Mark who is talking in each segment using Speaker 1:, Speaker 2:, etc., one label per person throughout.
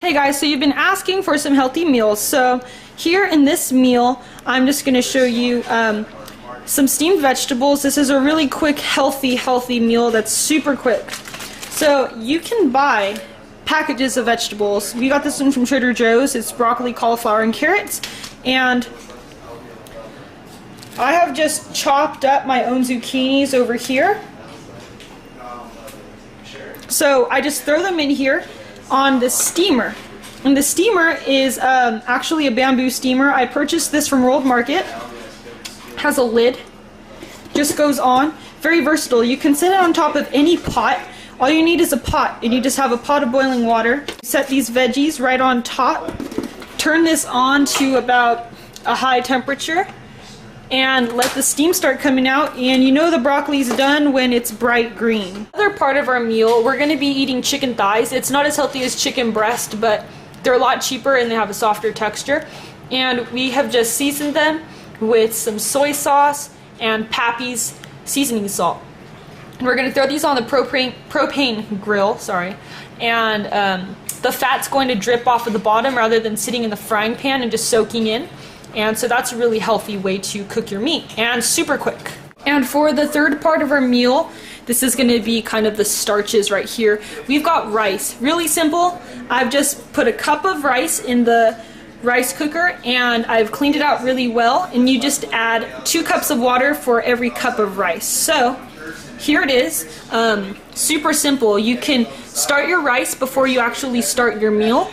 Speaker 1: Hey guys, so you've been asking for some healthy meals. So here in this meal, I'm just going to show you some steamed vegetables. This is a really quick, healthy meal that's super quick. So you can buy packages of vegetables. We got this one from Trader Joe's. It's broccoli, cauliflower, and carrots. And I have just chopped up my own zucchinis over here. So I just throw them in here on the steamer. And the steamer is actually a bamboo steamer. I purchased this from World Market. Has a lid. Just goes on. Very versatile. You can set it on top of any pot. All you need is a pot, and you just have a pot of boiling water. Set these veggies right on top. Turn this on to about a high temperature and let the steam start coming out, and you know the broccoli's done when it's bright green. Other part of our meal, we're going to be eating chicken thighs. It's not as healthy as chicken breast, but they're a lot cheaper and they have a softer texture. And we have just seasoned them with some soy sauce and Pappy's seasoning salt. We're going to throw these on the propane grill, and the fat's going to drip off of the bottom rather than sitting in the frying pan and just soaking in. And so that's a really healthy way to cook your meat, and super quick. And for the third part of our meal, this is going to be kind of the starches right here. We've got rice. Really simple. I've just put a cup of rice in the rice cooker and I've cleaned it out really well, and you just add 2 cups of water for every cup of rice. So here it is. Super simple. You can start your rice before you actually start your meal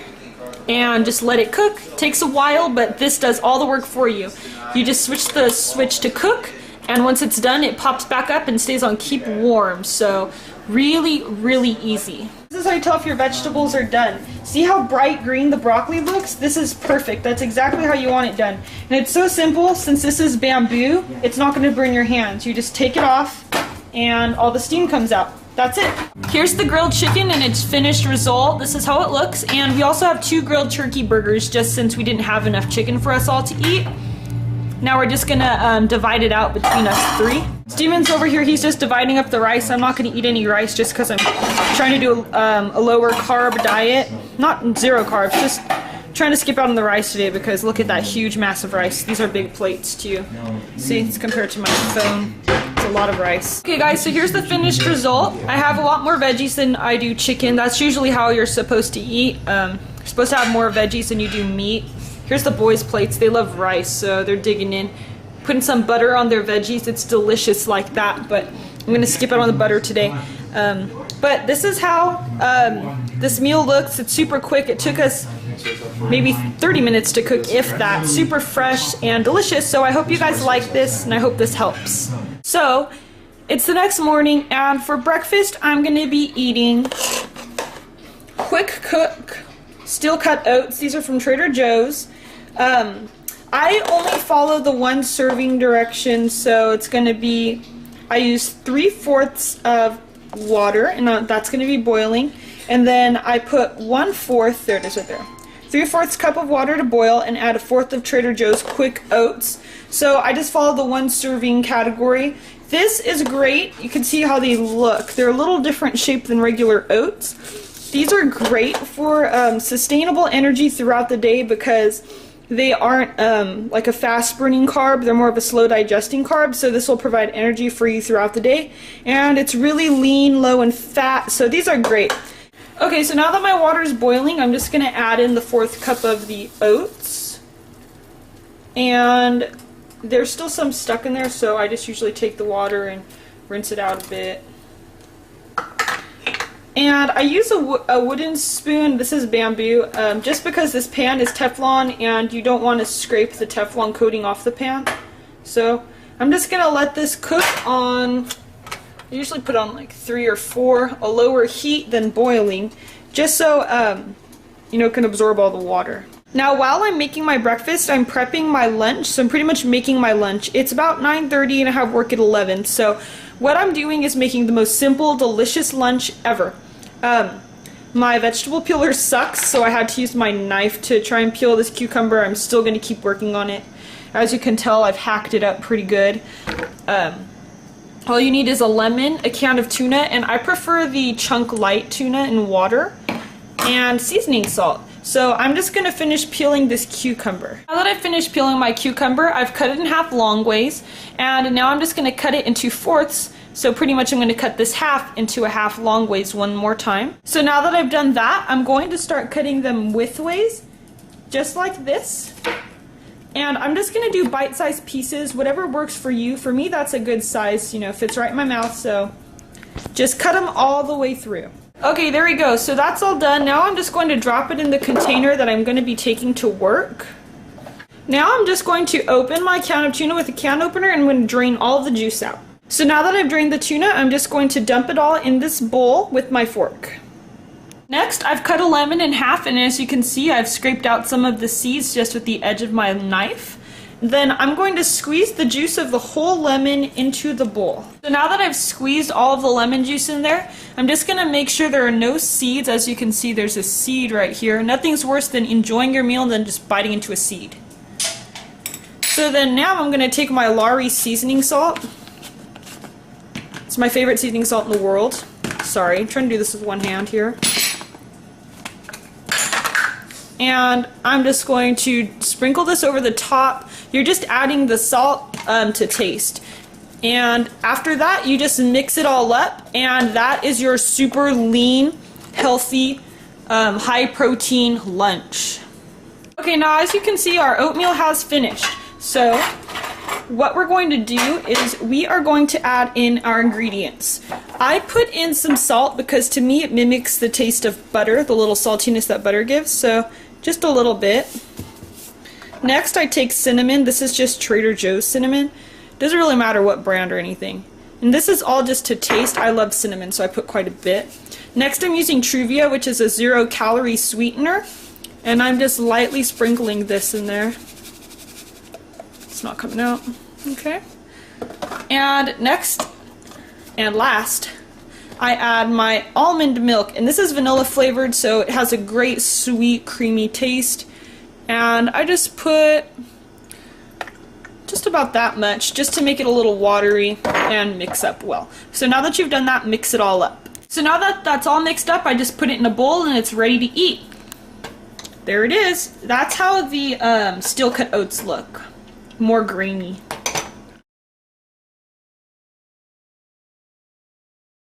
Speaker 1: and just let it cook. Takes a while, but this does all the work for you. You just switch the switch to cook, and once it's done, it pops back up and stays on keep warm. So really easy. This is how you tell if your vegetables are done. See how bright green the broccoli looks? This is perfect. That's exactly how you want it done. And it's so simple. Since this is bamboo, it's not going to burn your hands. You just take it off and all the steam comes out. That's it. Here's the grilled chicken and its finished result. This is how it looks. And we also have 2 grilled turkey burgers just since we didn't have enough chicken for us all to eat. Now we're just gonna divide it out between us 3. Steven's over here, he's just dividing up the rice. I'm not gonna eat any rice just because I'm trying to do a lower carb diet. Not 0 carbs, just trying to skip out on the rice today because look at that huge massive rice. These are big plates too. See, it's compared to my phone. It's a lot of rice. Okay guys, so here's the finished result. I have a lot more veggies than I do chicken. That's usually how you're supposed to eat. You're supposed to have more veggies than you do meat. Here's the boys' plates. They love rice, so they're digging in. Putting some butter on their veggies. It's delicious like that, but I'm going to skip out on the butter today. But this is how this meal looks. It's super quick. It took us maybe 30 minutes to cook, if that. Super fresh and delicious, so I hope you guys like this, and I hope this helps. So, it's the next morning, and for breakfast, I'm going to be eating quick cook steel cut oats. These are from Trader Joe's. I only follow the 1 serving direction, so it's going to be, I use 3/4 of water, and that's going to be boiling, and then I put 1/4, there it is right there, 3/4 cup of water to boil, and add 1/4 of Trader Joe's quick oats. So I just follow the 1 serving category. This is great. You can see how they look. They're a little different shape than regular oats. These are great for sustainable energy throughout the day because they aren't like a fast burning carb. They're more of a slow digesting carb, so this will provide energy for you throughout the day. And it's really lean, low in fat, so these are great. Okay, so now that my water is boiling, I'm just going to add in the 4th cup of the oats. And there's still some stuck in there, so I just usually take the water and rinse it out a bit. And I use a wooden spoon. This is bamboo, just because this pan is Teflon and you don't want to scrape the Teflon coating off the pan. So I'm just going to let this cook on, I usually put on like 3 or 4, a lower heat than boiling, just so you know, it can absorb all the water. Now while I'm making my breakfast, I'm prepping my lunch, so I'm pretty much making my lunch. It's about 9:30 and I have work at 11, so what I'm doing is making the most simple, delicious lunch ever. My vegetable peeler sucks, so I had to use my knife to try and peel this cucumber. I'm still going to keep working on it. As you can tell, I've hacked it up pretty good. All you need is a lemon, a can of tuna, and I prefer the chunk light tuna in water, and seasoning salt. So I'm just gonna finish peeling this cucumber. Now that I've finished peeling my cucumber, I've cut it in half long ways, and now I'm just gonna cut it into fourths. So pretty much I'm going to cut this half into a half long ways one more time. So now that I've done that, I'm going to start cutting them widthways, just like this. And I'm just going to do bite-sized pieces, whatever works for you. For me, that's a good size, you know, fits right in my mouth, so just cut them all the way through. Okay, there we go. So that's all done. Now I'm just going to drop it in the container that I'm going to be taking to work. Now I'm just going to open my can of tuna with a can opener and I'm going to drain all of the juice out. So now that I've drained the tuna, I'm just going to dump it all in this bowl with my fork. Next, I've cut a lemon in half, and as you can see, I've scraped out some of the seeds just with the edge of my knife. Then I'm going to squeeze the juice of the whole lemon into the bowl. So now that I've squeezed all of the lemon juice in there, I'm just going to make sure there are no seeds. As you can see, there's a seed right here. Nothing's worse than enjoying your meal and then just biting into a seed. So then now I'm going to take my Lawry seasoning salt. It's my favorite seasoning salt in the world. Sorry, I'm trying to do this with one hand here. And I'm just going to sprinkle this over the top. You're just adding the salt to taste. And after that, you just mix it all up, and that is your super lean, healthy, high protein lunch. Okay, now as you can see, our oatmeal has finished. So what we're going to do is we are going to add in our ingredients. I put in some salt because to me it mimics the taste of butter, the little saltiness that butter gives, so just a little bit. Next I take cinnamon. This is just Trader Joe's cinnamon. Doesn't really matter what brand or anything. And this is all just to taste. I love cinnamon, so I put quite a bit. Next I'm using Truvia, which is a 0-calorie sweetener, and I'm just lightly sprinkling this in there. It's not coming out. Okay. And next and last, I add my almond milk, and this is vanilla flavored, so it has a great sweet creamy taste. And I just put just about that much just to make it a little watery and mix up well. So now that you've done that, mix it all up. So now that that's all mixed up, I just put it in a bowl and it's ready to eat. There it is. That's how the steel cut oats look. More grainy.